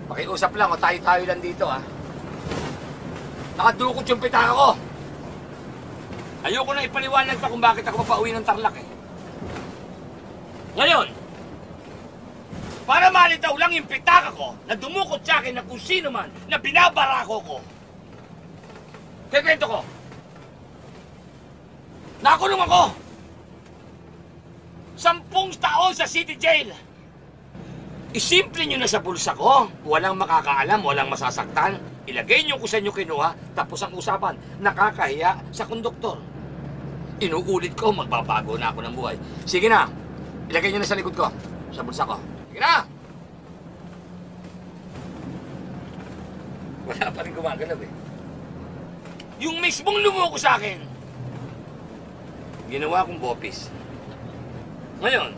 Pakiusap lang o tayo-tayo lang dito, ha? Nakadukot yung pitaka ko. Ayoko na ipaliwanag pa kung bakit ako papauwi ng Tarlac, eh. Ngayon, para malitaw lang yung pitaka ko na dumukot sa akin na kung sino man na binabarako ko. Kikwento ko. Nakulong ako. 10 taon sa city jail. Isimple nyo na sa bulsa ko. Walang makakaalam, walang masasaktan. Ilagay nyo kung saan nyo kinuha, tapos ang usapan, nakakahiya sa konduktor. Inuulit ko, magbabago na ako ng buhay. Sige na, ilagay nyo na sa likod ko, sa bulsa ko. Sige na! Wala pa rin gumagalaw, eh. Yung mismong lumuko sa akin, ginawa kong bopis. Ngayon,